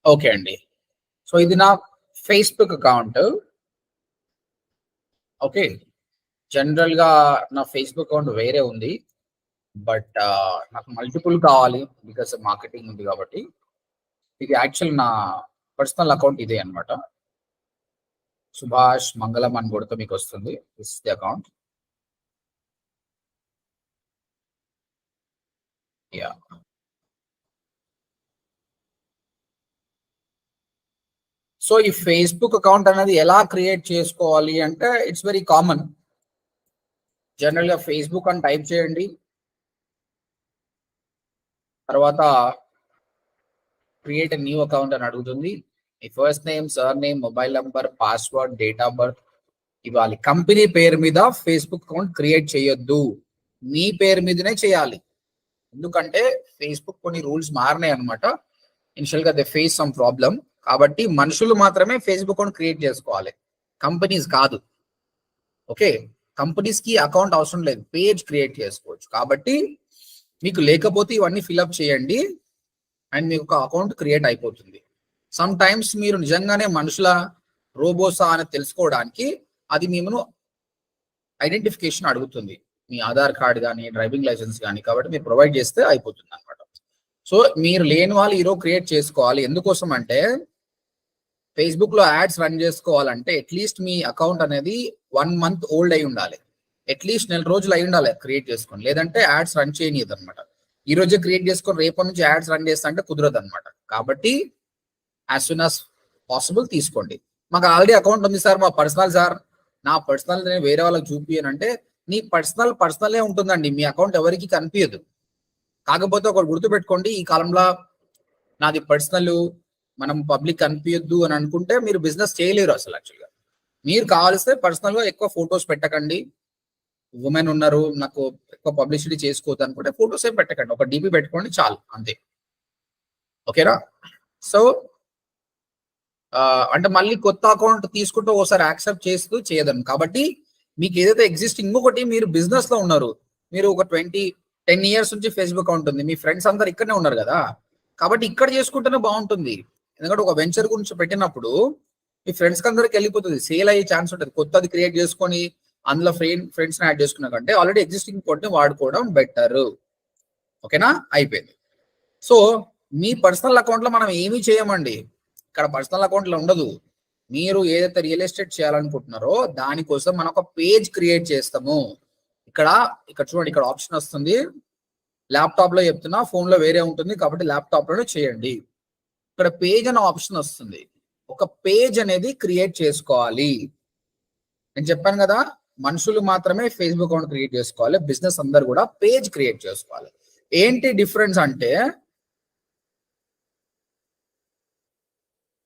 Okay అండి. So ఇది నా ఫేస్‌బుక్ అకౌంట్. ఓకే. జనరల్‌గా నా ఫేస్‌బుక్ అకౌంట్ వేరే ఉంది. బట్ నాకు మల్టిపుల్ కావాలి. బికాస్ మార్కెటింగ్ ఉంది కాబట్టి. ఇది యాక్చువల్ నా పర్సనల్ అకౌంట్ ఇదే అన్నమాట. సుభాష్ మంగళం అని కొడితే మీకొస్తుంది. This is the account. Yeah! So ఈ ఫేస్‌బుక్ అకౌంట్ అనేది ఎలా క్రియేట్ చేసుకోవాలి అంటే ఇట్స్ వెరీ కామన్. జనరల్‌గా ఫేస్‌బుక్ అని టైప్ చేయండి. తర్వాత క్రియేట్ ఎ న్యూ అకౌంట్ అని అడుగుతుంది. మీ first name, surname, mobile number, password, date of birth ఇవ్వాలి. కంపెనీ పేరు మీద ఫేస్‌బుక్ అకౌంట్ క్రియేట్ చేయొద్దు. మీ పేరు మీదనే చేయాలి. ఎందుకంటే ఫేస్‌బుక్ కొన్ని రూల్స్ మారినాయన్నమాట. ఇనిషియల్‌గా దే ఫేస్ సమ్ ప్రాబ్లమ్. కాబట్టి మనుషులు మాత్రమే ఫేస్‌బుక్ అకౌంట్ క్రియేట్ చేసుకోవాలి. కంపెనీస్ కాదు. ఓకే. కంపెనీస్‌కి అకౌంట్ అవసరం లేదు. పేజ్ క్రియేట్ చేసుకోవచ్చు. కాబట్టి మీకు లేకపోతే ఇవన్నీ ఫిలప్ చేయండి. అండ్ మీకు ఒక అకౌంట్ క్రియేట్ అయిపోతుంది. సమ్ టైమ్స్ మీరు నిజంగానే మనుషుల రోబోసా అని తెలుసుకోవడానికి అది మిమ్మల్ని ఐడెంటిఫికేషన్ అడుగుతుంది. మీ ఆధార్ కార్డ్ గానీ, డ్రైవింగ్ లైసెన్స్ గానీ కాబట్టి మీరు ప్రొవైడ్ చేస్తే అయిపోతుంది అనమాట. సో మీరు లేని వాళ్ళు ఈరోజు క్రియేట్ చేసుకోవాలి. ఎందుకోసం అంటే ఫేస్బుక్ లో యాడ్స్ రన్ చేసుకోవాలంటే అట్లీస్ట్ మీ అకౌంట్ అనేది 1 మంత్ ఓల్డ్ అయి ఉండాలి. అట్లీస్ట్ నెల రోజులు అయి ఉండాలి క్రియేట్ చేసుకొని. లేదంటే యాడ్స్ రన్ చేయనియదు అనమాట. ఈ రోజే క్రియేట్ చేసుకొని రేపటి నుంచి యాడ్స్ రన్ చేస్తా అంటే కుదరదు అనమాట. కాబట్టి యాజ్ సూన్ యాజ్ పాసిబుల్ తీసుకోండి. మాకు ఆల్రెడీ అకౌంట్ ఉంది సార్, మా పర్సనల్ సార్, నా పర్సనల్ నేను వేరే వాళ్ళకి చూపియనంటే నీ పర్సనలే ఉంటుందండి. మీ అకౌంట్ ఎవరికి కనిపించదు. కాకపోతే ఒకటి గుర్తుపెట్టుకోండి, ఈ కాలంలో నాది పర్సనల్ మనం పబ్లిక్ కనిపించద్దు అని అనుకుంటే మీరు బిజినెస్ చేయలేరు అసలు యాక్చువల్గా. మీరు కావాల్స్తే పర్సనల్ గా ఎక్కువ ఫొటోస్ పెట్టకండి. ఉమెన్ ఉన్నారు, నాకు ఎక్కువ పబ్లిసిటీ చేసుకోవద్దు అనుకుంటే ఫొటోస్ ఏం పెట్టకండి. ఒక డీపీ పెట్టుకోండి చాలు, అంతే. ఓకేనా? సో అంటే మళ్ళీ కొత్త అకౌంట్ తీసుకుంటూ ఒకసారి యాక్సెప్ట్ చేస్తూ చేయదని. కాబట్టి మీకు ఏదైతే ఎగ్జిస్టింగ్ ఇంకొకటి మీరు బిజినెస్ లో ఉన్నారు, మీరు ఒక 10 ఇయర్స్ నుంచి ఫేస్బుక్ అకౌంట్ ఉంది, మీ ఫ్రెండ్స్ అందరు ఇక్కడనే ఉన్నారు కదా, కాబట్టి ఇక్కడ చేసుకుంటేనే బాగుంటుంది. ఎందుకంటే ఒక వెంచర్ గురించి పెట్టినప్పుడు మీ ఫ్రెండ్స్ అందరికి వెళ్ళిపోతుంది, సేల్ అయ్యే ఛాన్స్ ఉంటుంది. కొత్తది క్రియేట్ చేసుకొని అందులో ఫ్రెండ్స్ యాడ్ చేసుకున్న కంటే ఆల్రెడీ ఎగ్జిస్టింగ్ అకౌంట్ ని వాడుకోవడం బెటర్. ఓకేనా? అయిపోయింది. సో మీ పర్సనల్ అకౌంట్ లో మనం ఏమీ చేయమండి. ఇక్కడ పర్సనల్ అకౌంట్ లో ఉండదు. మీరు ఏదైతే రియల్ ఎస్టేట్ చేయాలనుకుంటున్నారో దానికోసం మనం ఒక పేజ్ క్రియేట్ చేస్తాము. ఇక్కడ చూడండి, ఇక్కడ ఆప్షన్ వస్తుంది. ల్యాప్టాప్ లో చెప్తున్నా, ఫోన్ లో వేరే ఉంటుంది కాబట్టి ల్యాప్టాప్ లోనే చేయండి. ఇక్కడ పేజ్ అనే ఆప్షన్ వస్తుంది. ఒక పేజ్ అనేది క్రియేట్ చేసుకోవాలి. నేను చెప్పాను కదా, మనుషులు మాత్రమే ఫేస్బుక్ అకౌంట్ క్రియేట్ చేసుకోవాలి, బిజినెస్ అందరు కూడా పేజ్ క్రియేట్ చేసుకోవాలి. ఏంటి డిఫరెన్స్ అంటే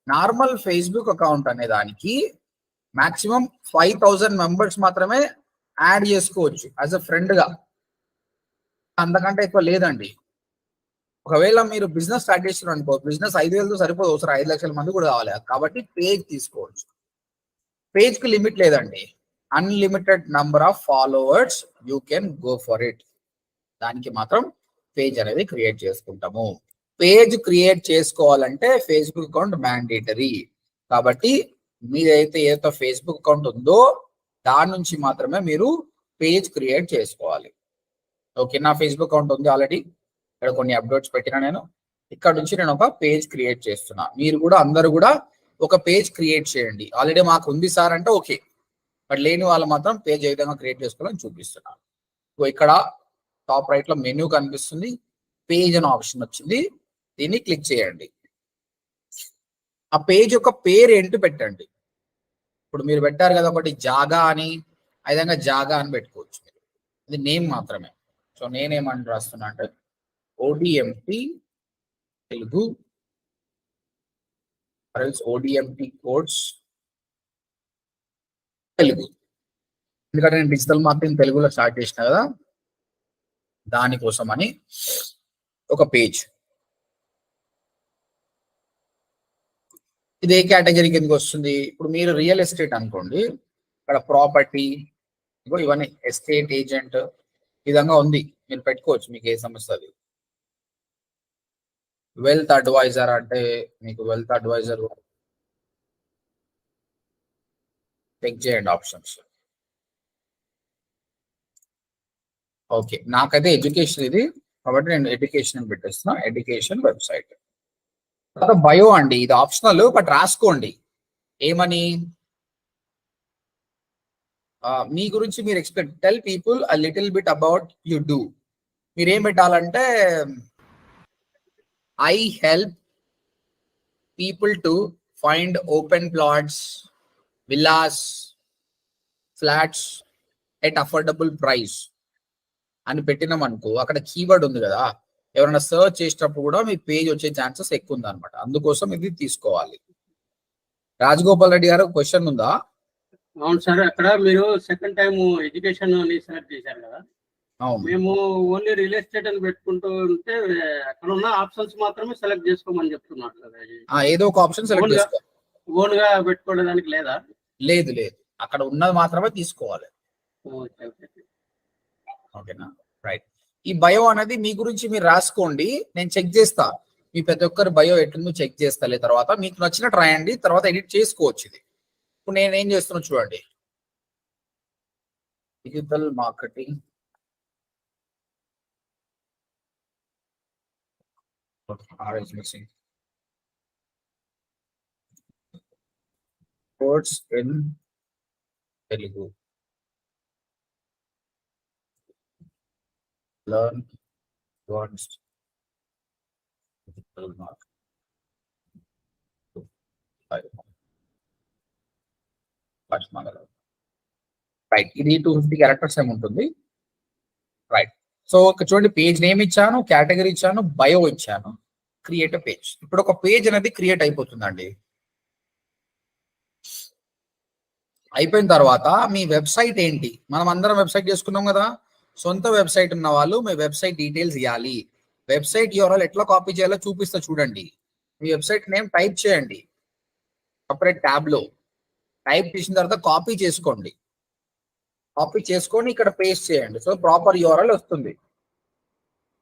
నార్మల్ ఫేస్బుక్ అకౌంట్ అనే దానికి మాక్సిమం 5,000 మెంబర్స్ మాత్రమే యాడ్ చేసుకోవచ్చు యాజ్ అ ఫ్రెండ్ గా. అంతకంటే ఎక్కువ లేదండి. ఒకవేళ మీరు బిజినెస్ స్టార్ట్ చేస్తున్నారు అనుకో, బిజినెస్ 5,000తో సరిపోదు, అవసరం 5,00,000 మంది కూడా కావాలి. కాబట్టి పేజ్ తీసుకోవచ్చు. పేజ్ కి లిమిట్ లేదండి. Unlimited number of followers you can go for it. దానికి మాత్రం పేజ్ అనేది క్రియేట్ చేసుకుంటాము. పేజ్ క్రియేట్ చేసుకోవాలంటే ఫేస్బుక్ అకౌంట్ మ్యాండేటరీ. కాబట్టి ఏదైతే ఫేస్బుక్ అకౌంట్ ఉందో దాని నుంచి మాత్రమే మీరు పేజ్ క్రియేట్ చేసుకోవాలి. ఓకే, నా ఫేస్బుక్ అకౌంట్ ఉంది ఆల్రెడీ. ఇక్కడ కొన్ని అప్డేట్స్ పెట్టినా నేను. ఇక్కడ నుంచి నేను ఒక పేజ్ క్రియేట్ చేస్తున్నా. మీరు కూడా అందరూ కూడా ఒక పేజ్ క్రియేట్ చేయండి. ఆల్రెడీ మాకు ఉంది సార్ అంటే ఓకే, బట్ లేని వాళ్ళు మాత్రం పేజ్ ఏ విధంగా క్రియేట్ చేసుకోవాలని చూపిస్తున్నాను. ఇక్కడ టాప్ రైట్ లో మెనూ కనిపిస్తుంది, పేజ్ అనే ఆప్షన్ వచ్చింది, దీన్ని క్లిక్ చేయండి. ఆ పేజ్ యొక్క పేరు ఏంటి పెట్టండి. ఇప్పుడు మీరు పెట్టారు కదా ఒకటి జాగా అని, ఆ విధంగా జాగా అని పెట్టుకోవచ్చు. ఇది నేమ్ మాత్రమే. సో నేనేమని రాస్తున్నా అంటే ODMT Telugu, ODMT codes Telugu. ఎందుకంటే నేను డిజిటల్ మార్కెటింగ్ తెలుగులో స్టార్ట్ చేసిన కదా, దానికోసం అని ఒక పేజ్. ఇది ఏ కేటగిరీ కిందకి వస్తుంది? ఇప్పుడు మీరు రియల్ ఎస్టేట్ అనుకోండి, ఇక్కడ ప్రాపర్టీ, ఇవన్నీ ఎస్టేట్ ఏజెంట్ ఈ విధంగా ఉంది. మీరు పెట్టుకోవచ్చు మీకు ఏ సమస్య అది. వెల్త్ అడ్వైజర్ అంటే మీకు వెల్త్ అడ్వైజర్ చెక్ చేయండి ఆప్షన్స్. ఓకే, నాకైతే ఎడ్యుకేషన్ ఇది కాబట్టి నేను ఎడ్యుకేషన్ పెట్టేస్తున్నా, ఎడ్యుకేషన్ వెబ్సైట్. తర్వాత బయో అండి, ఇది ఆప్షనల్ బట్ రాసుకోండి. ఏమని మీ గురించి మీరు expect tell people a little bit about you do. మీరు ఏం పెట్టాలంటే I help people to find open plots, villas, flats at affordable price అని పెట్టినాం అనుకో, అక్కడ కీవర్డ్ ఉంది కదా, ఎవరైనా సర్చ్ చేసేటప్పుడు కూడా మీ పేజ్ వచ్చే ఛాన్సెస్ ఎక్కువ ఉంది అనమాట. అందుకోసం ఇది తీసుకోవాలి. రాజగోపాల్ రెడ్డి గారు క్వశ్చన్ ఉందా? అవును సార్, అక్కడ మీరు సెకండ్ టైం ఎడ్యుకేషన్ అని సెలెక్ట్ చేశారు కదా, మేము ఓన్లీ రియల్ ఎస్టేట్ అని పెట్టుకుంటూ ఉంటే అక్కడ ఉన్న ఆప్షన్స్ మాత్రమే సెలెక్ట్ చేసుకోమని చెప్తున్నారు కదా. ఏదో ఒక ఆప్షన్ సెలెక్ట్ చేసుకో, ఓన్ గా పెట్టుకోవడానికి లేదా? లేదు లేదు, అక్కడ ఉన్నది మాత్రమే తీసుకోవాలి. ఓకేనా, రైట్. ఈ బయో అనేది మీ గురించి మీరు రాసుకోండి, నేను చెక్ చేస్తా. మీ ప్రతి ఒక్కరి బయో ఎట్లుందో చెక్ చేస్తాలే, తర్వాత మీకు నచ్చినట్టు రాయండి, తర్వాత ఎడిట్ చేసుకోవచ్చు. ఇది ఇప్పుడు నేను ఏం చేస్తున్నా చూడండి, digital marketing course in Telugu, learn advanced digital marketing. Right, ఇది 250 క్యారెక్టర్స్ ఏమి ఉంటుంది. రైట్, సో చూడండి, పేజ్ నేమ్ ఇచ్చాను, కేటగిరీ ఇచ్చాను, బయో ఇచ్చాను, క్రియేట్ పేజ్. ఇప్పుడు ఒక పేజ్ అనేది క్రియేట్ అయిపోతుందండి. అయిపోయిన తర్వాత మీ వెబ్సైట్ ఏంటి, మనం అందరం వెబ్సైట్ చేసుకున్నాం కదా, సొంత వెబ్సైట్ ఉన్న వాళ్ళు మీ వెబ్సైట్ డీటెయిల్స్ ఇవ్వాలి. వెబ్సైట్ యూఆర్ఎల్ ఎట్లా కాపీ చేయాలో చూపిస్తా చూడండి. మీ వెబ్సైట్ నేమ్ టైప్ చేయండి సపరేట్ ట్యాబ్ లో, టైప్ చేసిన తర్వాత కాపీ చేసుకోండి. కాపీ చేసుకొని ఇక్కడ పేస్ట్ చేయండి, సో ప్రాపర్ యూఆర్ఎల్ వస్తుంది.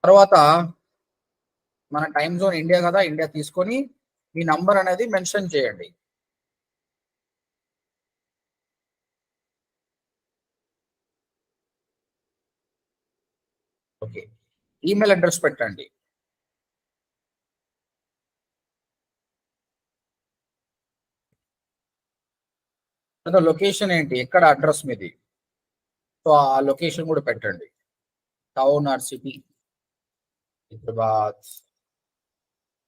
తర్వాత మన టైం జోన్ ఇండియా కదా, ఇండియా తీసుకొని మీ నంబర్ అనేది మెన్షన్ చేయండి. ఓకే, ఈమెయిల్ అడ్రస్ పెట్టండి. లొకేషన్ ఏంటి, ఎక్కడ అడ్రస్ మీది, సో ఆ లొకేషన్ కూడా పెట్టండి. Town or city, Hyderabad,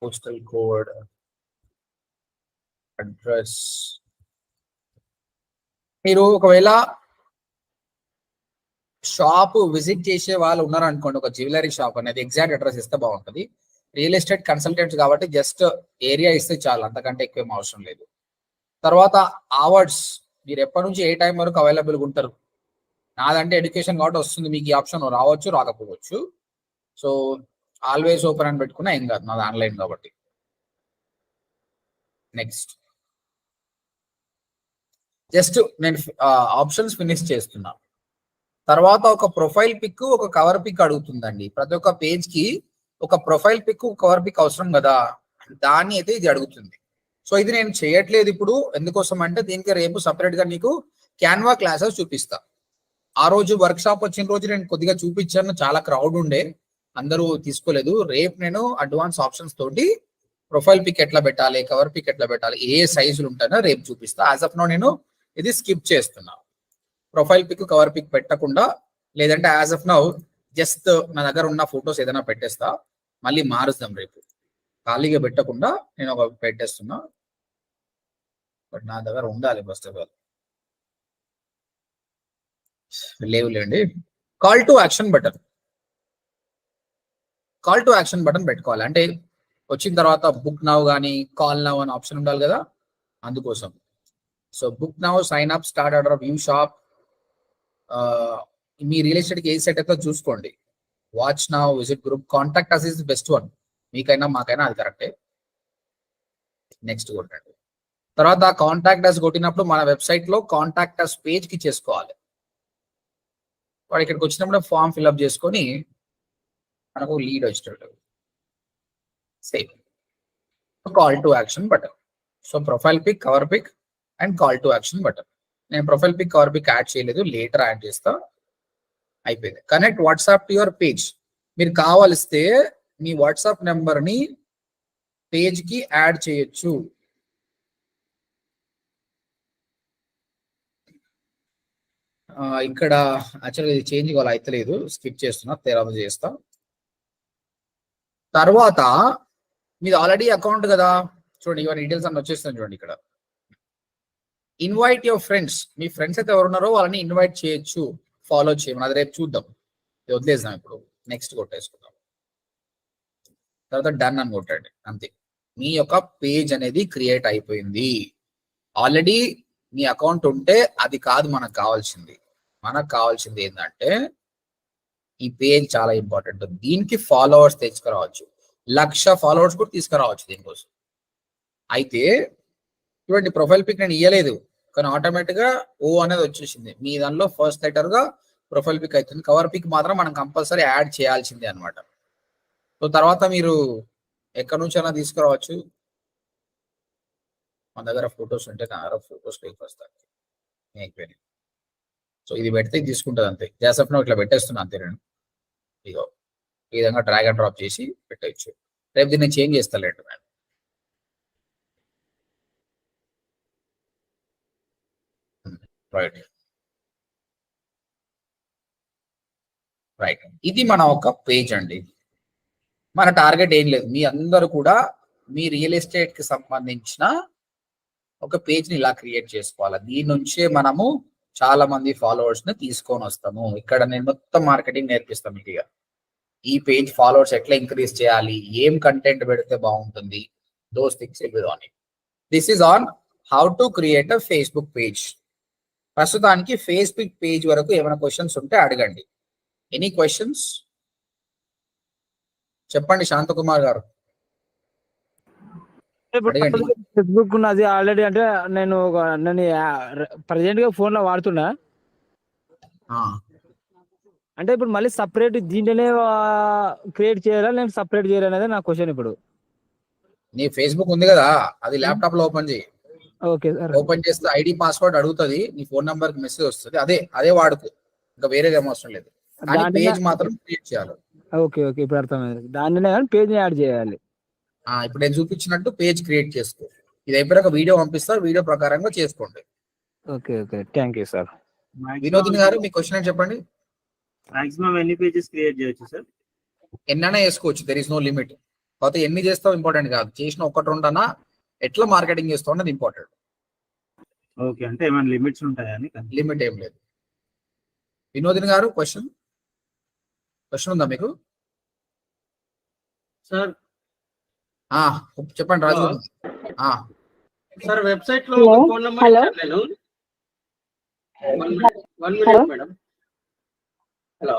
postal code, address. మీరు ఒకవేళ షాప్ విజిట్ చేసే వాళ్ళు ఉన్నారనుకోండి, ఒక జ్యువెలరీ షాప్ అనేది ఎగ్జాక్ట్ అడ్రస్ ఇస్తే బాగుంటుంది. రియల్ ఎస్టేట్ కన్సల్టెంట్స్ కాబట్టి జస్ట్ ఏరియా ఇస్తే చాలు, అంతకంటే ఎక్కువ అవసరం లేదు. తర్వాత అవర్స్, మీరు ఎప్పటి నుంచి ఏ టైం వరకు అవైలబుల్గా ఉంటారు. నాదంటే ఎడ్యుకేషన్ కాబట్టి వస్తుంది, మీకు ఈ ఆప్షన్ రావచ్చు రాకపోవచ్చు. సో ఆల్వేస్ ఓపెన్ అని పెట్టుకున్నా ఏం కాదు, నాది ఆన్లైన్ కాబట్టి. నెక్స్ట్ జస్ట్ నేను ఆప్షన్స్ ఫినిష్ చేస్తున్నా. తర్వాత ఒక ప్రొఫైల్ పిక్, ఒక కవర్ పిక్ అడుగుతుందండి. ప్రతి ఒక్క పేజ్ కి ఒక ప్రొఫైల్ పిక్, కవర్ పిక్ అవసరం కదా, దాన్ని అయితే ఇది అడుగుతుంది. సో ఇది నేను చేయట్లేదు ఇప్పుడు, ఎందుకోసం అంటే దీనికి రేపు సపరేట్ గా నీకు క్యాన్వా క్లాసెస్ చూపిస్తా. ఆ రోజు వర్క్ షాప్ వచ్చిన రోజు నేను కొద్దిగా చూపించాను, చాలా క్రౌడ్ ఉండే, అందరూ తీసుకోలేదు. రేపు నేను అడ్వాన్స్ ఆప్షన్స్ తోటి ప్రొఫైల్ పిక్ ఎట్లా పెట్టాలి, కవర్ పిక్ ఎట్లా పెట్టాలి, ఏ సైజులు ఉంటాయో రేపు చూపిస్తా. యాజ్ ఆఫ్ నౌ నేను ఇది స్కిప్ చేస్తున్నా, ప్రొఫైల్ పిక్ కవర్ పిక్ పెట్టకుండా. లేదంటే యాజ్ ఆఫ్ నౌ జస్ట్ నా దగ్గర ఉన్న ఫొటోస్ ఏదైనా పెట్టేస్తా, మళ్ళీ మారుస్తాం రేపు. ఖాళీగా పెట్టకుండా నేను ఒక పెట్టేస్తున్నా, బట్ నా దగ్గర ఉండాలి ఫస్ట్ ఆఫ్ ఆల్. లేవులేండి. Call to action button, call to action button పెట్టుకోవాలి. అంటే వచ్చిన తర్వాత బుక్ నౌ కానీ కాల్ నౌ అని ఆప్షన్ ఉండాలి కదా, అందుకోసం. So book now, sign up, start order, view shop. మీ రియల్ ఎస్టేట్కి ఏ సెట్ అయితే చూసుకోండి. Watch now, visit group, contact us is the best one, మీకైనా మాకైనా అది కరెక్టే. నెక్స్ట్ కొట్టండి. తర్వాత కాంటాక్ట్ అస్ కొట్టినప్పుడు మన వెబ్సైట్ లో కాంటాక్ట్ అస్ పేజ్ కి చేసుకోవాలి. వాడు ఇక్కడికి వచ్చినప్పుడు ఫామ్ ఫిల్అప్ చేసుకొని మనకు లీడ్ వచ్చేటట్టు. Same call to action button. So profile pic, cover pic and call to action button. నేను profile pic, cover pic add చేయలేదు, లేటర్ యాడ్ చేస్తా. అయిపోయింది. Connect WhatsApp to your page. మీరు కావలిస్తే మీ వాట్సాప్ నెంబర్ ని పేజ్ కి యాడ్ చేయొచ్చు. ఇక్కడ యాక్చువల్గా ఇది చేంజ్ కావాలి, అయితలేదు, స్కిప్ చేస్తున్నా, తర్వాత చేస్తా. తర్వాత మీది ఆల్రెడీ అకౌంట్ కదా, చూడండి ఇవన్నీ డీటెయిల్స్ అన్ని వచ్చేస్తాను చూడండి. ఇక్కడ invite your friends. Me friends అయితే ఎవరు ఉన్నారో వాళ్ళని ఇన్వైట్ చేయొచ్చు, ఫాలో చేయమని. అది రేపు చూద్దాం, వదిలేద్దాం. ఇప్పుడు నెక్స్ట్ కొట్టేసుకుందాం. తర్వాత డన్ అని కొట్టండి, అంతే. మీ యొక్క పేజ్ అనేది క్రియేట్ అయిపోయింది. ఆల్రెడీ మీ అకౌంట్ ఉంటే అది కాదు మనకు కావాల్సింది. మనకు కావాల్సింది ఏంటంటే ఈ పేజ్ చాలా ఇంపార్టెంట్. దీనికి ఫాలోవర్స్ తెచ్చుకురావచ్చు, 1,00,000 ఫాలోవర్స్ కూడా తీసుకురావచ్చు దీనికోసం. అయితే చూడండి, ప్రొఫైల్ పిక్ నేను ఇయ్యలేదు, కానీ ఆటోమేటిక్ గా ఓ అనేది వచ్చేసింది. మీ దానిలో ఫస్ట్ లెటర్ గా ప్రొఫైల్ పిక్ అవుతుంది. కవర్ పిక్ మాత్రం మనం కంపల్సరీ యాడ్ చేయాల్సిందే అనమాట. సో తర్వాత మీరు ఎక్కడి నుంచి అయినా తీసుకురావచ్చు. మన దగ్గర ఫొటోస్ ఉంటే నా దగ్గర ఫొటోస్ పైకి వస్తాయి. సో ఇది పెడితే తీసుకుంటుంది అంతే. జాసఫ్లో ఇట్లా పెట్టేస్తున్నా అంతే. నేను ఇగో ఈ విధంగా డ్రాగ్ అండ్ డ్రాప్ చేసి పెట్టవచ్చు. రేపు దీన్ని చేంజ్ చేస్తాలేండి మేడం. రైట్ రైట్ ఇది మన ఒక పేజ్ అండి. మన టార్గెట్ ఏం లేదు, మీ అందరూ కూడా మీ రియల్ ఎస్టేట్ కి సంబంధించిన ఒక పేజ్ ని ఇలా క్రియేట్ చేసుకోవాలి. దీని నుంచే మనము చాలా మంది ఫాలోవర్స్ ని తీసుకొని వస్తాము. ఇక్కడ నేను మొత్తం మార్కెటింగ్ నేర్పిస్తాను మీకు. ఈ పేజ్ ఫాలోవర్స్ ఎట్లా ఇంక్రీజ్ చేయాలి, ఏం కంటెంట్ పెడితే బాగుంటుంది, those things will be on. This is on how to create a Facebook page. ప్రస్తుతానికి ఫేస్బుక్ పేజ్ వరకు ఏమైనా క్వశ్చన్స్ ఉంటే అడగండి. ఎనీ క్వశ్చన్స్ చెప్పండి శాంతకుమార్ గారు. ఫేస్బుక్ ఉన్నది ఆల్రెడీ, అంటే నేను ప్రజెంట్ గా ఫోన్ లో వాడుతున్నా. అంటే ఇప్పుడు మళ్ళీ సపరేట్ దీంట్లోనే క్రియేట్ చేయాలా, నేను సపరేట్ చేయాలి అనేది నా క్వశ్చన్. ఇప్పుడు నీ ఫేస్బుక్ ఉంది కదా, అది ల్యాప్టాప్ లో ఓపెన్ చేయి. Okay sir. ఓపెన్ చేస్తే ఐడి పాస్వర్డ్ అడుగుతుంది, నీ ఫోన్ నంబర్ కి మెసేజ్ వస్తుంది. అదే వాడుకో, ఇంకా వేరేది ఏం అవసరం లేదు. పేజ్ మాత్రం క్రియేట్ చేయాలి. ఓకే ఓకే, ఇప్పుడు అర్థమైంది. దానినే పేజ్ యాడ్ చేయాలి. ఇప్పుడు నేను చూపించినట్టు పేజ్ క్రియేట్ చేసుకో. ఇది అయిపోయాక వీడియో పంపిస్తా, వీడియో ప్రకారంగా చేసుకోండి. Okay okay, thank you sir. Vinodini గారు మీ క్వశ్చన్ ఏంటి చెప్పండి. మాక్సిమం ఎన్ని పేజెస్ క్రియేట్ చేయొచ్చు సార్? ఎన్నైనా చేసుకోవచ్చు, దెర్ ఇస్ నో లిమిట్. కాకపోతే ఎన్ని చేస్తావు ఇంపార్టెంట్ కాదు, చేసిన 1-2 అన్నా ఎట్లా మార్కెటింగ్ చేస్తావు అన్నది ఇంపార్టెంట్. ఓకే, అంటే ఏమైనా లిమిట్స్ ఉంటాయని? లిమిట్ ఏం లేదు. వినోదిని గారు క్వశ్చన్ ఉందా మీకు? సార్ చెప్పండి రాజు. సార్ వెబ్సైట్ లో ఫోన్ నెంబర్ ఇచ్చాను నేను. 1 మినిట్ మేడం. హలో,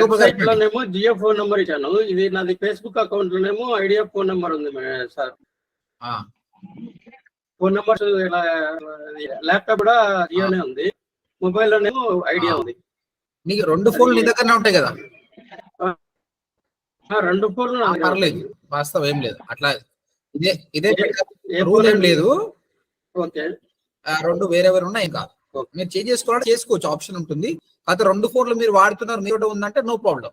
వెబ్సైట్ లోనేమో జియో ఫోన్ నెంబర్ ఇచ్చాను. ఇది నాది ఫేస్బుక్ అకౌంట్ లోనేమో ఐడియా ఫోన్ నెంబర్ ఉంది సార్. ఫోన్ నెంబర్స్ ల్యాప్టాప్ కూడా జియోనే ఉంది, మొబైల్ లోనేమో ఐడియా ఉంది. నీకు 2 ఫోన్లు నీ దగ్గరనే ఉంటాయి కదా? 2 ఫోన్లు పర్లేదు, వాస్తవం ఏం లేదు. అట్లా ఇదే రూల్ ఏం లేదు. ఓకే, 2 వేరే ఉన్నాయి కాదు. మీరు చేంజ్ చేసుకోవాలంటే చేసుకోవచ్చు, ఆప్షన్ ఉంటుంది. అయితే 2 ఫోన్లు మీరు వాడుతున్నారు, మీరు ఉందంటే నో ప్రాబ్లం.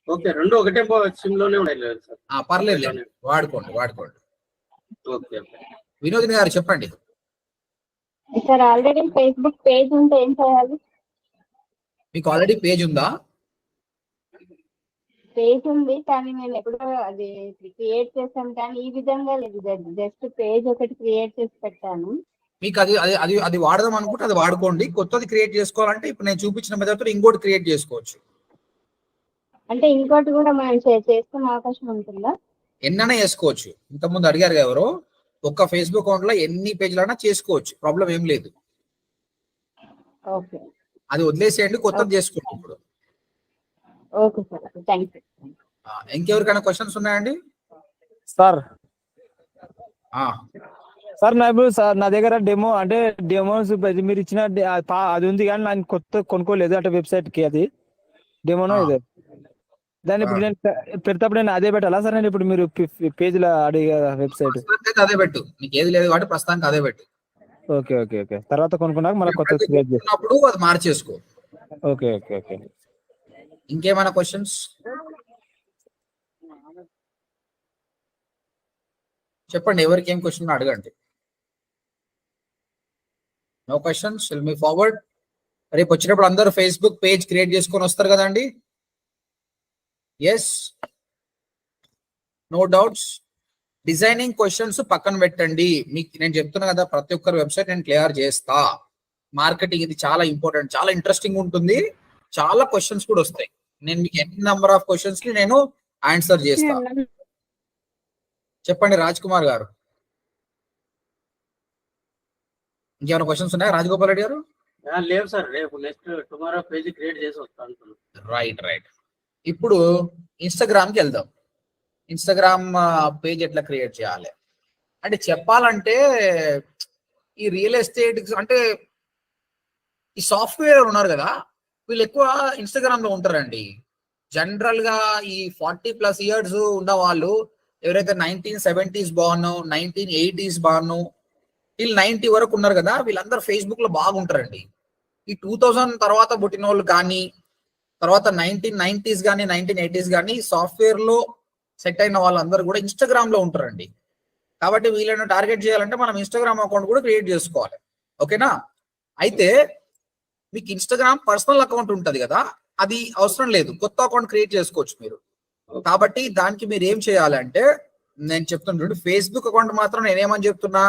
ఓకే, 2 ఒకటే సిమ్ లోనే ఉన్నాయి సార్. పర్లేదు, వాడుకోండి. ఓకే, వినోదిని గారు చెప్పండి. సార్ ఆల్రెడీ ఫేస్బుక్ పేజ్ ఉంటే ఏం చేయాలి? మీకు ఆల్రెడీ పేజ్ ఉందా? పేజ్ ఉంది, కానీ నేను ఎప్పుడో అది క్రియేట్ చేశాను, కానీ ఈ విధంగా లేదు. జస్ట్ పేజ్ ఒకటి క్రియేట్ చేసి పెట్టాను. మీకు అది వాడదాం అనుకుంటే అది వాడుకోండి. కొత్తది క్రియేట్ చేసుకోవాలంటే ఇప్పుడు నేను చూపించిన మెథడ్ ఇంకోటి క్రియేట్ చేసుకోవచ్చు. అంటే ఇంకోటి కూడా మనం చేసుకునే అవకాశం ఉంటుందా? ఎన్నైనా చేసుకోవచ్చు. ఇంతకుముందు అడిగారు ఎవరో, ఒక్క ఫేస్బుక్ అకౌంట్ లో ఎన్ని పేజీలైనా చేసుకోవచ్చు, ప్రాబ్లం ఏం లేదు. ఓకే, అది వదిలేసేయండి, కొత్తది చేసుకోండి ఇప్పుడు. Okay sir, thank you. ఇంకెవరికైనా క్వశ్చన్స్ ఉన్నాయండి? సార్ నా దగ్గర డెమో, అంటే డెమోస్ మీరు ఇచ్చిన అది ఉంది, కానీ నాకు కొత్త కొనుక్కోలేదు. అంటే వెబ్సైట్ కి అది డెమోనో ఇది దాన్ని ఇప్పుడు నేను పెడతప్పుడు నేను అదే పెట్టాలా సార్? నేను ఇప్పుడు మీరు పేజ్లో అడిగే వెబ్సైట్ ప్రస్తుతానికి అదే పెట్టు, నీకు ఏది లేదు కాబట్టి ప్రస్తుతానికి అదే పెట్టు. Okay okay okay. తర్వాత కొనుక్కున్నాక మళ్ళీ కొత్త క్రియేట్ చేసి ఉన్నప్పుడు అది మార్చేసుకో. Okay okay okay. ఇంకేమైనా క్వశ్చన్స్ చెప్పండి, ఎవరికి ఏం క్వశ్చన్ అడగండి. No questions, will me forward. రేపు వచ్చినప్పుడు అందరూ ఫేస్బుక్ పేజ్ క్రియేట్ చేసుకొని వస్తారు కదండి. Yes, no doubts. Designing questions పక్కన పెట్టండి. మీకు నేను చెప్తున్నా కదా, ప్రతి ఒక్కరి వెబ్సైట్ నేను క్లియర్ చేస్తా. మార్కెటింగ్ ఇది చాలా ఇంపార్టెంట్, చాలా ఇంట్రెస్టింగ్ ఉంటుంది, చాలా క్వశ్చన్స్ కూడా వస్తాయి. నేను మీకు ఎన్ని నెంబర్ ఆఫ్ క్వశ్చన్స్ కి నేను ఆన్సర్ చేస్తా. చెప్పండి రాజ్ కుమార్ గారు, ఇంకేమైనా క్వశ్చన్స్ ఉన్నాయా రాజగోపాల్ రెడ్డి గారు? లేవు సార్, రేపు నెక్స్ట్ టుమారో పేజ్ క్రియేట్ చేసి వస్తాను. Right right. ఇప్పుడు ఇన్స్టాగ్రామ్కి వెళ్దాం. ఇన్స్టాగ్రామ్ పేజ్ ఎట్లా క్రియేట్ చేయాలి అంటే చెప్పాలంటే, ఈ రియల్ ఎస్టేట్ అంటే ఈ సాఫ్ట్వేర్ ఉన్నారు కదా, వీళ్ళు ఎక్కువ ఇన్స్టాగ్రామ్ లో ఉంటారండి. జనరల్ గా ఈ 40+ ఇయర్స్ ఉన్న వాళ్ళు ఎవరైతే 1970s బాను, 1980s బాను, వీళ్ళు 90 వరకు ఉన్నారు కదా, వీళ్ళందరూ ఫేస్బుక్ లో బాగుంటారండి. ఈ 2000 తర్వాత పుట్టిన వాళ్ళు కానీ, తర్వాత 1990s కానీ 1980s కానీ సాఫ్ట్వేర్ లో సెట్ అయిన వాళ్ళందరూ కూడా ఇన్స్టాగ్రామ్ లో ఉంటారండి. కాబట్టి వీళ్ళని టార్గెట్ చేయాలంటే మనం ఇన్స్టాగ్రామ్ అకౌంట్ కూడా క్రియేట్ చేసుకోవాలి. ఓకేనా? అయితే మీకు ఇన్స్టాగ్రామ్ పర్సనల్ అకౌంట్ ఉంటుంది కదా, అది అవసరం లేదు, కొత్త అకౌంట్ క్రియేట్ చేసుకోవచ్చు మీరు. కాబట్టి దానికి మీరు ఏం చేయాలంటే, నేను చెప్తున్నా, ఫేస్బుక్ అకౌంట్ మాత్రం నేనేమని చెప్తున్నా,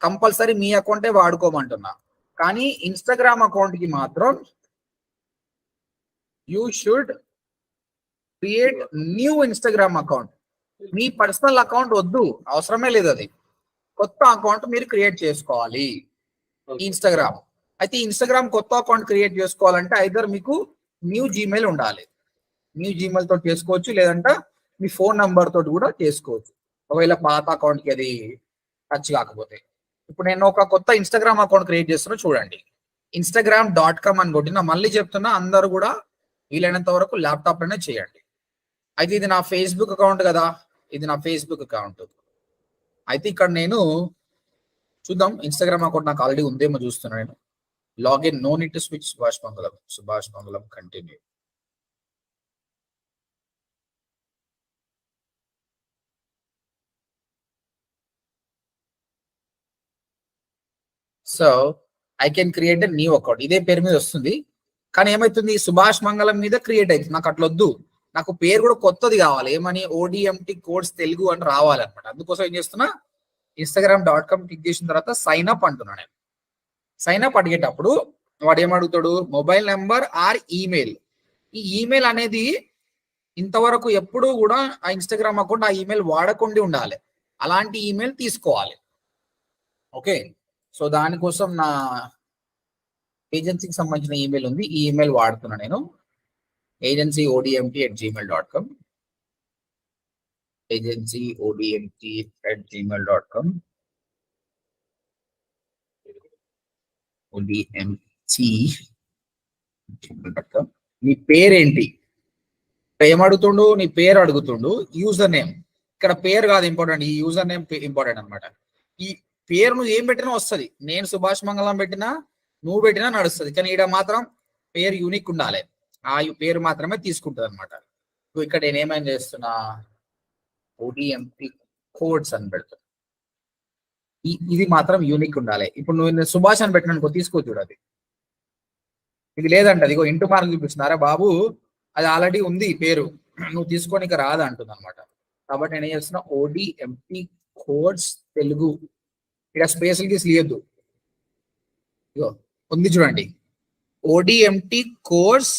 కంపల్సరీ మీ అకౌంటే వాడుకోమంటున్నా. కానీ ఇన్స్టాగ్రామ్ అకౌంట్ కి మాత్రం you should create new Instagram account. Me personal account వద్దు, అవసరమే లేదు, అది కొత్త అకౌంట్ మీరు క్రియేట్ చేసుకోవాలి ఇన్స్టాగ్రామ్. అయితే ఇన్స్టాగ్రామ్ కొత్త అకౌంట్ క్రియేట్ చేసుకోవాలంటే ఐదర్ మీకు న్యూ జీమెయిల్ ఉండాలి, న్యూ జీమెయిల్ తోటి చేసుకోవచ్చు, లేదంటే మీ ఫోన్ నంబర్ తోటి కూడా చేసుకోవచ్చు, ఒకవేళ పాత అకౌంట్ కి అది టచ్ కాకపోతే. ఇప్పుడు నేను ఒక కొత్త ఇన్స్టాగ్రామ్ అకౌంట్ క్రియేట్ చేస్తున్నా, చూడండి. instagram.com అని కొట్టినా, మళ్ళీ చెప్తున్నా, అందరూ కూడా వీలైనంత వరకు ల్యాప్టాప్ లోనే చేయండి. అయితే ఇది నా ఫేస్బుక్ అకౌంట్ కదా, ఇది నా ఫేస్బుక్ అకౌంట్. అయితే ఇక్కడ నేను చూద్దాం, ఇన్స్టాగ్రామ్ అకౌంట్ నాకు ఆల్రెడీ ఉందేమో చూస్తున్నా నేను. Login, no need to switch. Subhash Mangalam continue. So I can create a new account, ఇదే పేరు మీద వస్తుంది. కానీ ఏమైతుంది, సుభాష్ మంగళం మీద క్రియేట్ అవుతుంది. నాకు అట్లా వద్దు, నాకు పేరు కూడా కొత్తది కావాలి. ఏమని, ODMT కోడ్స్ తెలుగు అని రావాలన్నమాట. అందుకోసం ఏం చేస్తున్నా, instagram.com క్లిక్ చేసిన తర్వాత సైన్ అప్ అంటున్నా. నేను సైన్ అప్ అడిగేటప్పుడు వాడు ఏమడుగుతాడు, మొబైల్ నెంబర్ ఆర్ ఈమెయిల్. ఈ ఈమెయిల్ అనేది ఇంతవరకు ఎప్పుడు కూడా ఆ ఇన్స్టాగ్రామ్ అకౌంట్ ఆ ఈమెయిల్ వాడకుండా ఉండాలి, అలాంటి ఈమెయిల్ తీసుకోవాలి. ఓకే, సో దానికోసం నా ఏజెన్సీకి సంబంధించిన ఈమెయిల్ ఉంది, ఈ ఈమెయిల్ వాడుతున్నా నేను. agencyodmt@gmail.com, agencyodmt@gmail.com, odmt@gmail.com. నీ పేరేంటి, ఏమడుగుతుండు, నీ పేరు అడుగుతుండు. యూజర్ నేమ్, ఇక్కడ పేరు కాదు ఇంపార్టెంట్, ఈ యూజర్ నేమ్ ఇంపార్టెంట్ అనమాట. ఈ పేరు నువ్వు ఏం పెట్టినా వస్తుంది, నేను సుభాష్ మంగళం పెట్టినా నువ్వు పెట్టినా నడుస్తుంది. కానీ ఇక్కడ మాత్రం పేరు యూనిక్ ఉండాలి, ఆ పేరు మాత్రమే తీసుకుంటుంది అనమాట. ఇక్కడ నేను ఏమైనా చేస్తున్నా, ODMT కోడ్స్ అని పెడుతున్నా, ఇది మాత్రం యూనిక్ ఉండాలి. ఇప్పుడు నువ్వు సుభాష్ అని పెట్టినానుకో, తీసుకో చూడు, అది ఇది లేదంట, ఇదిగో ఇంటూ మార్క్ చూపిస్తున్నారా బాబు, అది ఆల్రెడీ ఉంది పేరు, నువ్వు తీసుకోనికి రాదు అంటుంది అనమాట. కాబట్టి నేను ఏం చేస్తున్నా, ODMT కోడ్స్ తెలుగు, ఇక్కడ స్పేస్లకి తీయద్దు, ఇగో ఉంది చూడండి, ODMT కోర్స్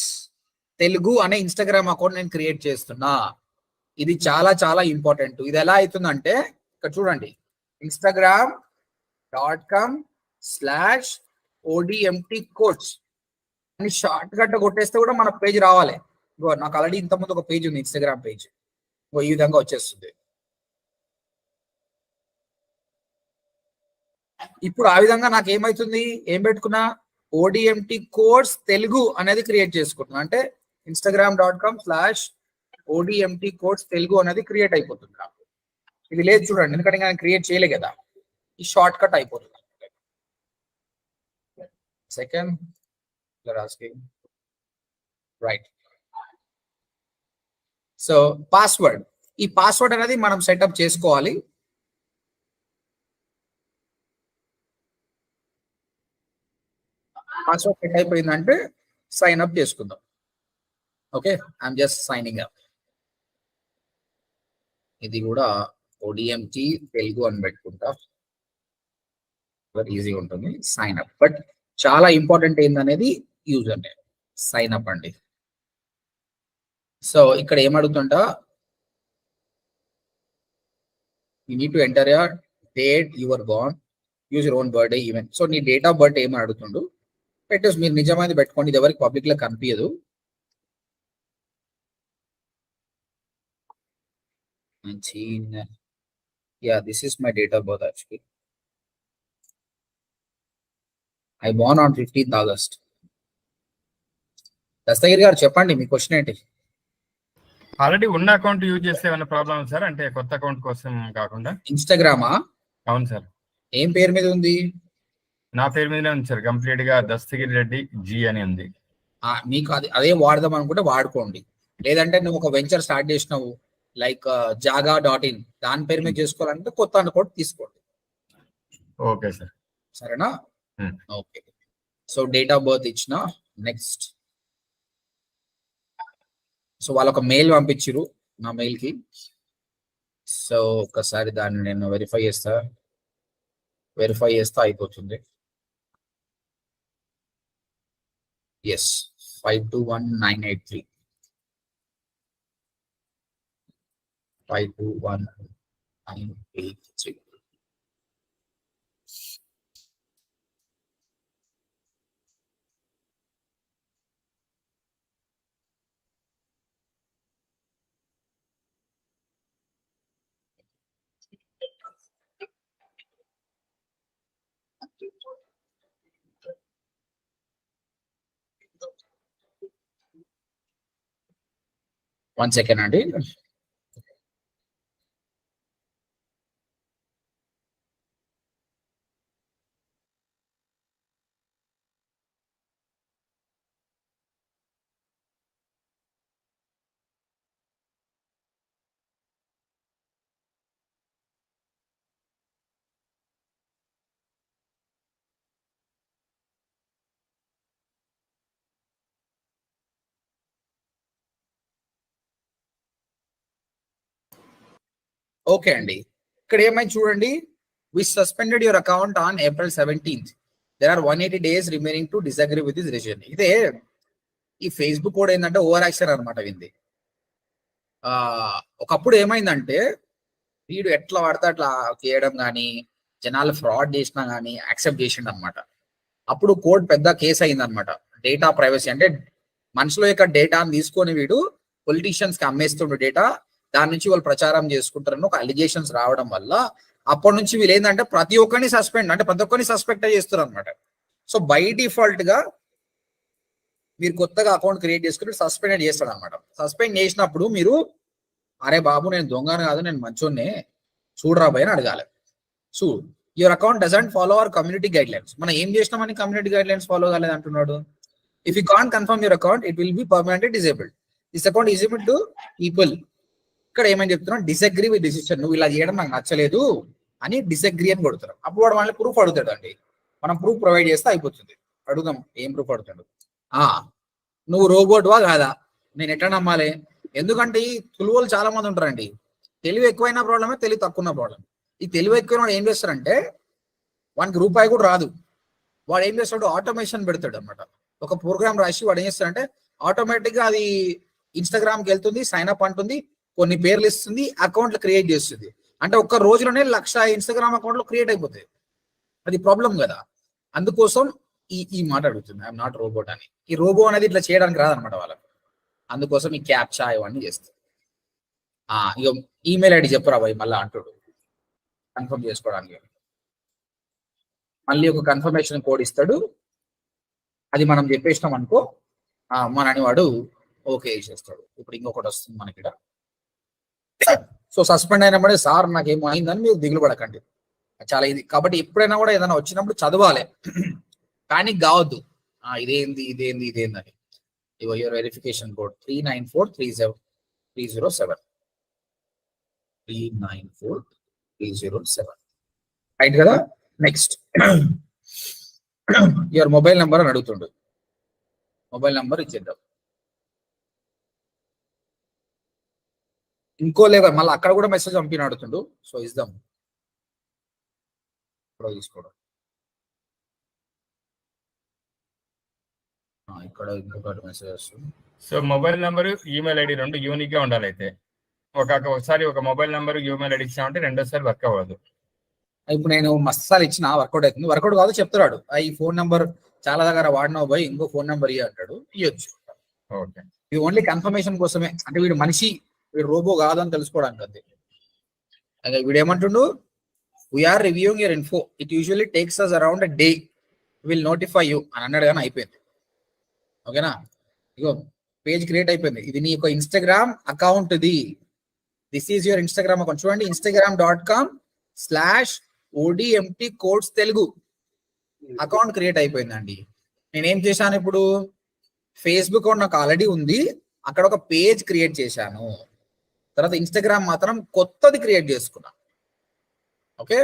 తెలుగు అనే ఇన్స్టాగ్రామ్ అకౌంట్ నేను క్రియేట్ చేస్తున్నా. ఇది చాలా చాలా ఇంపార్టెంట్. ఇది ఎలా అవుతుందంటే, ఇక్కడ చూడండి, instagram.com/ODMT కోర్స్ అని షార్ట్ కట్ కొట్టేస్తే కూడా మన పేజ్ రావాలి. ఇగో నాకు ఆల్రెడీ ఇంతకుముందు ఒక పేజ్ ఉంది, ఇన్స్టాగ్రామ్ పేజ్, ఇగో ఈ విధంగా వచ్చేస్తుంది. ఇప్పుడు ఆ విధంగా నాకు ఏమైతుంది, ఏం పెట్టుకున్నా, ODMT కోర్స్ తెలుగు అనేది క్రియేట్ చేసుకుంటున్నా. అంటే instagram.com/ODMT ODMT కోడ్స్ తెలుగు అనేది క్రియేట్ అయిపోతుంది నాకు. ఇది లేదు చూడండి, ఎందుకంటే నేను క్రియేట్ చేయలే కదా, ఈ షార్ట్ కట్ అయిపోతుంది. Second right. సో పాస్వర్డ్, ఈ పాస్వర్డ్ అనేది మనం సెటప్ చేసుకోవాలి. పాస్వర్డ్ సెట్ అయిపోయిందంటే సైన్ అప్ చేసుకుందాం. Okay, I'm just signing up. ఇది కూడా ODMT తెలుగు అని పెట్టుకుంటా, ఈజీగా ఉంటుంది. సైన్ అప్, బట్ చాలా ఇంపార్టెంట్ ఏందనేది యూజర్ నేమ్. సైన్ అప్ అండి. సో ఇక్కడ ఏమడుగుతుంటా, you need to enter your date, your born, use your own birthday event. So నీ డేట్ ఆఫ్ బర్త్ ఏమని అడుగుతుండు, పెట్టేసి మీరు నిజమైనది పెట్టుకోండి, ఇది ఎవరికి పబ్లిక్ లో కనిపించదు. Yeah, this is my date of birth actually. I born on 15th August. Dastagiri గారు చెప్పండి, మీ క్వశ్చన్ ఏంటి? ఆల్రెడీ ఉన్న అకౌంట్ యూజ్ చేస్తే ఏమైనా ప్రాబ్లమ్ సార్? అంటే కొత్త అకౌంట్ కోసం కాకుండా. ఇన్స్టాగ్రామా? అవును సార్. ఏం పేరు మీద ఉంది? నా పేరు మీదనే ఉంది సార్, కంప్లీట్ గా దస్తగిరి రెడ్డి జీ అని ఉంది. మీకు అదే వాడదాం అనుకుంటే వాడుకోండి. లేదంటే నువ్వు ఒక వెంచర్ స్టార్ట్ చేసినావు లైక్ jaga.in, దాని పేరు మీద చేసుకోవాలంటే కొత్త అకౌంట్ తీసుకోండి. Okay sir. సరేనా? Okay. So date of birth ఇచ్చిన. నెక్స్ట్, సో వాళ్ళు ఒక మెయిల్ పంపించారు నా మెయిల్ కి. సో ఒకసారి దాన్ని నేను వెరిఫై చేస్తే అయిపోతుంది. ఎస్, 521983. 521983. One second అండి. ఓకే అండి, ఇక్కడ ఏమైంది చూడండి. We suspended your account on April 17th. There are 180 days remaining to disagree with this decision. ఇదే ఈ ఫేస్బుక్ కూడా ఏంటంటే ఓవర్ యాక్షన్ అనమాట వింది. ఒకప్పుడు ఏమైందంటే వీడు ఎట్లా పడితే అట్లా చేయడం కానీ, జనాలు ఫ్రాడ్ చేసినా కానీ యాక్సెప్ట్ చేసిండు అనమాట. అప్పుడు కోర్టు పెద్ద కేసు అయింది అనమాట. డేటా ప్రైవసీ అంటే మనుషుల యొక్క డేటాను తీసుకొని వీడు పొలిటీషియన్స్ కి అమ్మేస్తుండే డేటా, దాని నుంచి వాళ్ళు ప్రచారం చేసుకుంటారని ఒక అలిగేషన్స్ రావడం వల్ల అప్పటి నుంచి వీళ్ళు ఏంటంటే ప్రతి ఒక్కరిని సస్పెక్ట్ చేస్తారు అనమాట. సో బై డిఫాల్ట్ గా మీరు కొత్తగా అకౌంట్ క్రియేట్ చేసుకుంటే సస్పెండ్ చేస్తాడు అనమాట. సస్పెండ్ చేసినప్పుడు మీరు అరే బాబు నేను దొంగను కాదు, నేను మంచోన్నే, చూడరా భయ అని అడగాలి. So your account doesn't follow our community guide lines. మనం ఏం చేసినామని కమ్యూనిటీ గైడ్ లైన్స్ ఫాలో కాలేదు అంటున్నాడు. If you can't confirm your account, it will be permanently disabled. This account is able to people. ఇక్కడ ఏమని చెప్తున్నాం, డిసగ్రీ విత్ డిసిషన్. నువ్వు ఇలా చేయడం నాకు నచ్చలేదు అని డిసగ్రీ అని కొడుతున్నాం. అప్పుడు వాడు మనల్ని ప్రూఫ్ అడుగుతాడు అండి. మనం ప్రూఫ్ ప్రొవైడ్ చేస్తే అయిపోతుంది. అడుగుదాం, ఏం ప్రూఫ్ అడుగుతాడు? నువ్వు రోబోట్వా కాదా? నేను ఎట్లా నమ్మాలి? ఎందుకంటే ఈ తులువలు చాలా మంది ఉంటారండి. తెలివి ఎక్కువైన ప్రాబ్లమే, తెలివి తక్కువ ప్రాబ్లం. ఈ తెలివి ఎక్కువైన వాడు ఏం చేస్తారంటే వానికి రూపాయి కూడా రాదు. వాడు ఏం చేస్తాడు, ఆటోమేషన్ పెడతాడు అనమాట. ఒక ప్రోగ్రామ్ రాసి వాడు ఏం చేస్తాడంటే ఆటోమేటిక్ గా అది ఇన్స్టాగ్రామ్కి వెళ్తుంది, సైన్ అప్ అంటుంది, కొన్ని పేర్లు ఇస్తుంది, అకౌంట్లు క్రియేట్ చేస్తుంది. అంటే ఒక్క రోజులోనే 1,00,000 ఇన్స్టాగ్రామ్ అకౌంట్లు క్రియేట్ అయిపోతాయి. అది ప్రాబ్లం కదా. అందుకోసం ఈ మాట అడుగుతుంది, ఐఎమ్ నాట్ రోబోట్ అని. ఈ రోబో అనేది ఇట్లా చేయడానికి రాదనమాట వాళ్ళకి. అందుకోసం ఈ క్యాప్చా ఇవన్నీ చేస్తుంది. ఇక ఈమెయిల్ ఐడి చెప్పురా భయ్ మళ్ళీ అంటాడు కన్ఫర్మ్ చేసుకోవడానికి. మళ్ళీ ఒక కన్ఫర్మేషన్ కోడ్ ఇస్తాడు. అది మనం చెప్పేసినాం అనుకో, మనని వాడు ఓకే చేస్తాడు. ఇప్పుడు ఇంకొకటి వస్తుంది మనకి. సో సస్పెండ్ అయినప్పుడే సార్ నాకేమో అయిందని మీరు దిగులు పడకండి, చాలా ఇది. కాబట్టి ఎప్పుడైనా కూడా ఏదైనా వచ్చినప్పుడు చదవాలి, పానిక్ కావద్దు. ఇదేంది ఇదేంది ఇదేందని. ఇగో యువర్ వెరిఫికేషన్ కోడ్ 39437 307 రైట్ కదా. నెక్స్ట్ యువర్ మొబైల్ నెంబర్ అని అడుగుతుండు. మొబైల్ నెంబర్ ఇచ్చేద్దాం. ఇంకో లేవర్ మళ్ళీ అక్కడ కూడా మెసేజ్ పంపిన అడుగుతుండు. సో ఇద్దాం, ఇప్పుడు తీసుకోవడం. ఇక్కడ ఇంకొకటి మెసేజ్ వస్తుంది. So mobile number email ID రెండు యూనిక్ గా ఉండాలి. అయితే ఒకసారి ఒక మొబైల్ నెంబర్ ఈమెయిల్ ఐడి ఇచ్చామంటే రెండోసారి వర్క్ అవ్వదు. ఇప్పుడు నేను మస్తాలు ఇచ్చిన వర్కౌట్ అవుతుంది. వర్కౌట్ కాదు చెప్తాడు, ఈ ఫోన్ నెంబర్ చాలా దగ్గర వాడినావు పోయి ఇంకో ఫోన్ నెంబర్ ఇయ్య అంటాడు, ఇవ్వచ్చు. ఓకే, ఇది ఓన్లీ కన్ఫర్మేషన్ కోసమే, అంటే వీడు మనిషి వీడు రోబో కాదు అని తెలుసుకోవడానికి అంతే. అదే వీడు ఏమంటుండు, we're reviewing your info, it usually takes us around a day, will notify you అని అన్నాడు కానీ అయిపోయింది. ఓకేనా, ఇగో పేజ్ క్రియేట్ అయిపోయింది. ఇది నీ యొక్క Instagram account. This is your Instagram account. చూడండి, instagram.com/ODMT codes Telugu account create అయిపోయిందండి. నేనేం చేశాను, ఇప్పుడు ఫేస్బుక్ అకౌంట్ నాకు ఆల్రెడీ ఉంది, అక్కడ ఒక పేజ్ క్రియేట్ చేశాను. తర్వాత ఇన్స్టాగ్రామ్ మాత్రం కొత్తది క్రియేట్ చేసుకున్నా. ఓకే,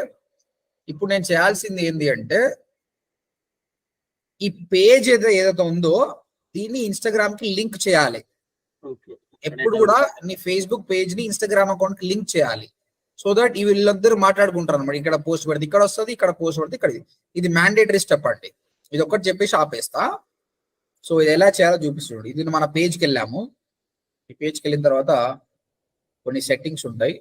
ఇప్పుడు నేను చేయాల్సింది ఏంటి అంటే, ఈ పేజ్ ఏదైతే ఉందో దీన్ని ఇన్స్టాగ్రామ్ కి లింక్ చేయాలి. ఎప్పుడు కూడా నీ ఫేస్బుక్ పేజ్ ని ఇన్స్టాగ్రామ్ అకౌంట్ కి లింక్ చేయాలి. సో దట్ ఈ వీళ్ళందరూ మాట్లాడుకుంటారు అనమాట. ఇక్కడ పోస్ట్ పెడితే ఇక్కడ వస్తుంది, ఇక్కడ పోస్ట్ పెడితే ఇక్కడ. ఇది మ్యాండేటరీ స్టెప్ అండి. ఇది ఒకటి చెప్పేసి ఆపేస్తా. సో ఇది ఎలా చేయాలో చూపిస్తుంది. ఇది మన పేజ్కి వెళ్ళాము. ఈ పేజ్కి వెళ్ళిన తర్వాత కొన్ని సెట్టింగ్స్ ఉంటాయి.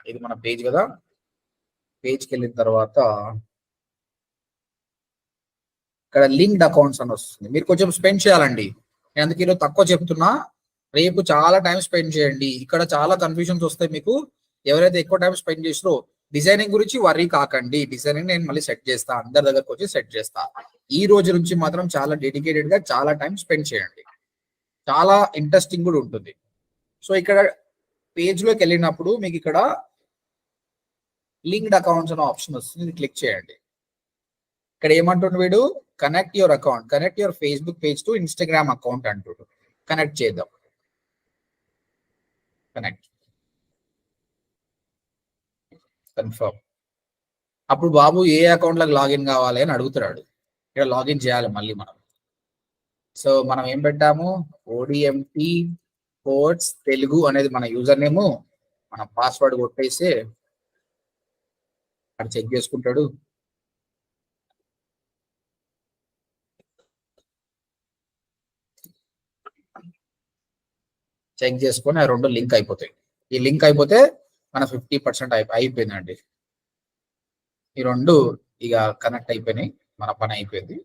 ఇది మన పేజ్ కదా. పేజ్కి వెళ్ళిన తర్వాత ఇక్కడ లింక్డ్ అకౌంట్స్ అని వస్తుంది. మీరు కొంచెం స్పెండ్ చేయాలండి. నేను అందుకే ఈరోజు తక్కువ చెప్తున్నా, రేపు చాలా టైం స్పెండ్ చేయండి. ఇక్కడ చాలా కన్ఫ్యూజన్స్ వస్తాయి మీకు. ఎవరైతే ఎక్కువ టైం స్పెండ్ చేసిరో డిజైనింగ్ గురించి వర్రీ కాకండి. డిజైనింగ్ నేను మళ్ళీ సెట్ చేస్తా, అందరి దగ్గరకు వచ్చి సెట్ చేస్తా. ఈ రోజు నుంచి మాత్రం చాలా డెడికేటెడ్ గా చాలా టైం స్పెండ్ చేయండి. చాలా ఇంట్రెస్టింగ్ కూడా ఉంటుంది. సో ఇక్కడ పేజ్ లోకి వెళ్ళినప్పుడు మీకు ఇక్కడ లింక్డ్ అకౌంట్స్ అనే ఆప్షన్ వస్తుంది, క్లిక్ చేయండి. ఇక్కడ ఏమంటుండు వీడు, connect your account, connect your Facebook page to Instagram account అంటుండు. కనెక్ట్ చేద్దాం. Connect, confirm. అప్పుడు బాబు ఏ అకౌంట్ లకు లాగిన్ కావాలి అని అడుగుతున్నాడు. ఇక్కడ లాగిన్ చేయాలి మళ్ళీ మనం. సో మనం ఏం పెట్టాము, ODMT కోడ్స్ తెలుగు అనేది మన యూజర్ నేమ్. మన పాస్వర్డ్ కొట్టేసి అక్కడ చెక్ చేసుకుంటాడు. చెక్ చేసుకొని ఆ రెండు లింక్ అయిపోతాయి. ఈ లింక్ అయిపోతే మన 50% అయిపోయిందండి. ఈ రెండు ఇక కనెక్ట్ అయిపోయినాయి, మన పని అయిపోయింది.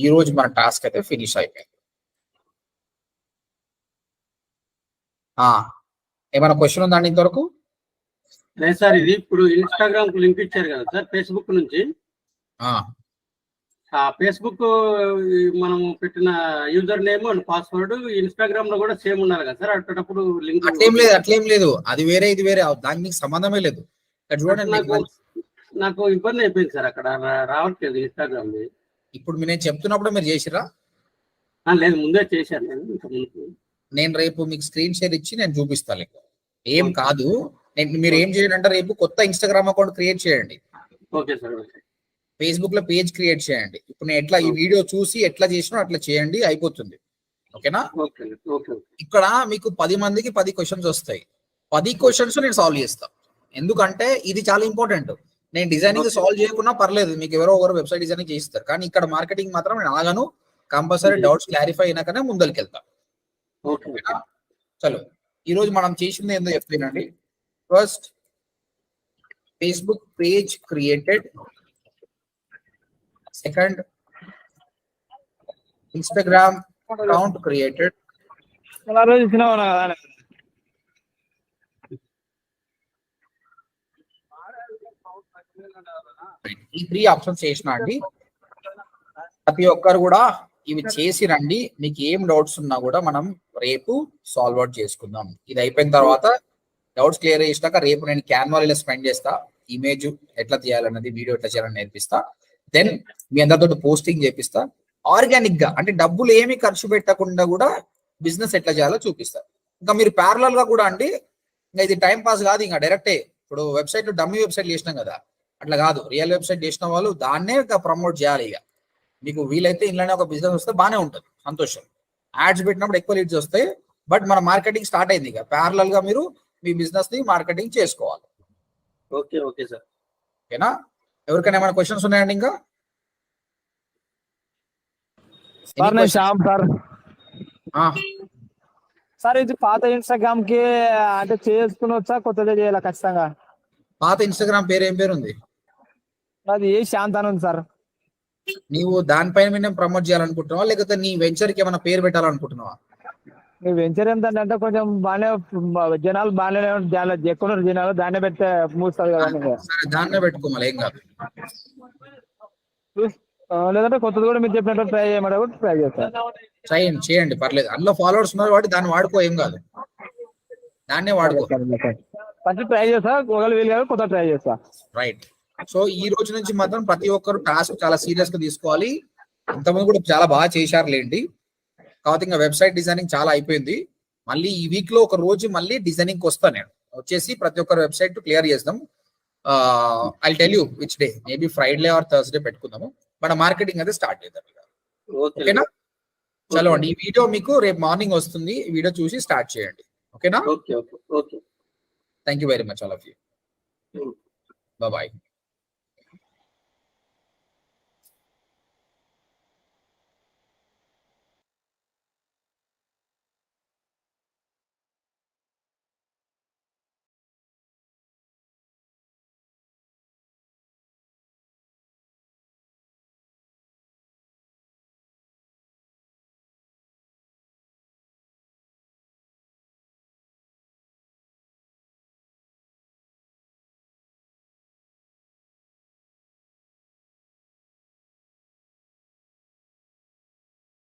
ఈ రోజు మన టాస్క్ అయితే ఫినిష్ అయిపోయింది. ఏమైనా క్వశ్చన్ ఉందండి ఇంతవరకు? లేదు సార్, ఇది ఇప్పుడు ఇన్స్టాగ్రామ్ కు లింక్ ఇచ్చారు కదా సార్ ఫేస్బుక్ నుంచి. ఆ ఫేస్బుక్ మనం పెట్టిన user name and password Instagram లో కూడా సేమ్ ఉండాలి కదా సార్. అట్టేటప్పుడు లింక్ అట్లేం లేదు, అది వేరే ఇది వేరే, దానికి సంబంధమే లేదు. నాకు ఇబ్బంది అయిపోయింది సార్, అక్కడ రావట్లేదు ఇన్స్టాగ్రామ్. ఇప్పుడు నేను చెప్తున్నప్పుడు మీరు చేసిరా? లేదు, ముందే చేశాను నేను రేపు మీకు స్క్రీన్ షేర్ ఇచ్చి నేను చూపిస్తాను. ఏం కాదు, మీరు ఏం చేయండి అంటే రేపు కొత్త ఇన్స్టాగ్రామ్ అకౌంట్ క్రియేట్ చేయండి. Okay sir. ఫేస్బుక్ లో పేజ్ క్రియేట్ చేయండి. ఇప్పుడు నేను ఎట్లా ఈ వీడియో చూసి ఎట్లా చేసినా అట్లా చేయండి, అయిపోతుంది. ఓకేనా? ఇక్కడ మీకు 10 మందికి 10 క్వశ్చన్స్ వస్తాయి. 10 క్వశ్చన్స్ నేను సాల్వ్ చేస్తాను. ఎందుకంటే ఇది చాలా ఇంపార్టెంట్. నేను డిజైనింగ్ సాల్వ్ చేయకున్నా పర్లేదు, మీకు ఎవరో ఒకరు వెబ్సైట్ డిజైనింగ్ చేయిస్తారు. కానీ ఇక్కడ మార్కెటింగ్ మాత్రం నేను ఆగను. కంపల్సరీ డౌట్స్ క్లారిఫై అయినాకనే ముందరికి వెళ్తాను. చలో, ఈ రోజు మనం చేసింది ఏందో చెప్తానండి. First, Facebook page created. Second, Instagram account created. ఈ 3 ఆప్షన్స్ చేసిన అండి. ప్రతి ఒక్కరు కూడా ఇవి చేసి రండి. మీకు ఏం డౌట్స్ ఉన్నా కూడా మనం రేపు సాల్వ్ అవుట్ చేసుకుందాం. ఇది అయిపోయిన తర్వాత డౌట్స్ క్లియర్ చేసినాక రేపు నేను క్యాన్వాలో స్పెండ్ చేస్తా. ఇమేజ్ ఎట్లా తీయాలన్నది, వీడియో ఎట్లా చేయాలని నేర్పిస్తా. దెన్ మీ అందరితో పోస్టింగ్ చేపిస్తా. ఆర్గానిక్ గా అంటే డబ్బులు ఏమి ఖర్చు పెట్టకుండా కూడా బిజినెస్ ఎట్లా చేయాలో చూపిస్తా. ఇంకా మీరు ప్యారలల్ గా కూడా అండి, ఇంకా ఇది టైం పాస్ కాదు, ఇంకా డైరెక్టే ఇప్పుడు వెబ్సైట్ డమ్మీ వెబ్సైట్ చేసినాం కదా, అట్లా కాదు. రియల్ వెబ్సైట్ చేసిన వాళ్ళు దాన్నే ప్రమోట్ చేయాలి. ఇక మీకు వీలైతే ఇంట్లోనే ఒక బిజినెస్ వస్తే బాగానే ఉంటుంది, సంతోషం. యాడ్స్ పెట్టినప్పుడు ఎక్కువ లీడ్స్ వస్తాయి. బట్ మన మార్కెటింగ్ స్టార్ట్ అయింది. ఇక ప్యారలల్ గా మీరు మీ బిజినెస్ ని మార్కెటింగ్ చేసుకోవాలి. Okay okay sir. ఓకేనా? ఎవరికైనా ఏమైనా క్వశ్చన్స్ ఉన్నాయండి? ఇంకా సార్ నేను శ్యామ్ సార్. ఆ, సార్ ఇది పాత ఇన్స్టాగ్రామ్ కి అంటే చేసుకునొచ్చా, కొత్తదే చేయాలా ఖచ్చితంగా? పాత ఇన్స్టాగ్రామ్ పేరు ఏం పేరు ఉంది? అది ఏ శాంత్ అని ఉంది సార్. నీవు దానిపైన మేము ప్రమోట్ చేయాలనుకుంటున్నావా, లేకపోతే నీ వెంచర్ కి ఏమైనా పేరు పెట్టాలనుకుంటున్నావా? మీ వెంచర్ ఏంటంటే కొంచెం బాగానే జనాలు బాగానే ఎక్కువ జనాలు దాన్నే పెడితే మూస్తారు కదా. సరే, దాన్నే పెట్టుకోవాలి, ఏం కాదు. లేదంటే కొత్తది కూడా మీరు చెప్పినట్టు ట్రై చేయమంటే కూడా ట్రై చేస్తాను. చేయండి, పర్లేదు. అందులో ఫాలోవర్స్ ఉన్నారు కాబట్టి దాన్ని వాడుకో, ఏం కాదు. దాన్నే వాడుకో. ఫస్ట్ ట్రై చేస్తా, ఒకవేళ వీలు కాదు కొత్త ట్రై చేస్తా. రైట్. సో ఈ రోజు నుంచి మాత్రం ప్రతి ఒక్కరు టాస్క్ చాలా సీరియస్ గా తీసుకోవాలి. ఇంతకుముందు కూడా చాలా బాగా చేశారు లేండి. కాబట్టి ఇంకా వెబ్సైట్ డిజైనింగ్ చాలా అయిపోయింది. మళ్ళీ ఈ వీక్ లో ఒక రోజు మళ్ళీ డిజైనింగ్ వస్తాను నేను. వచ్చేసి ప్రతి ఒక్కరు వెబ్సైట్ క్లియర్ చేద్దాం. I tell you which day, maybe Friday or Thursday పెట్టుకుందాము. మన మార్కెటింగ్ అయితే స్టార్ట్ చేద్దాం. ఓకేనా? చలో అండి, ఈ వీడియో మీకు రేపు మార్నింగ్ వస్తుంది. ఈ వీడియో చూసి స్టార్ట్ చేయండి. ఓకేనా? Okay okay okay. Thank you very much all of you. Bye.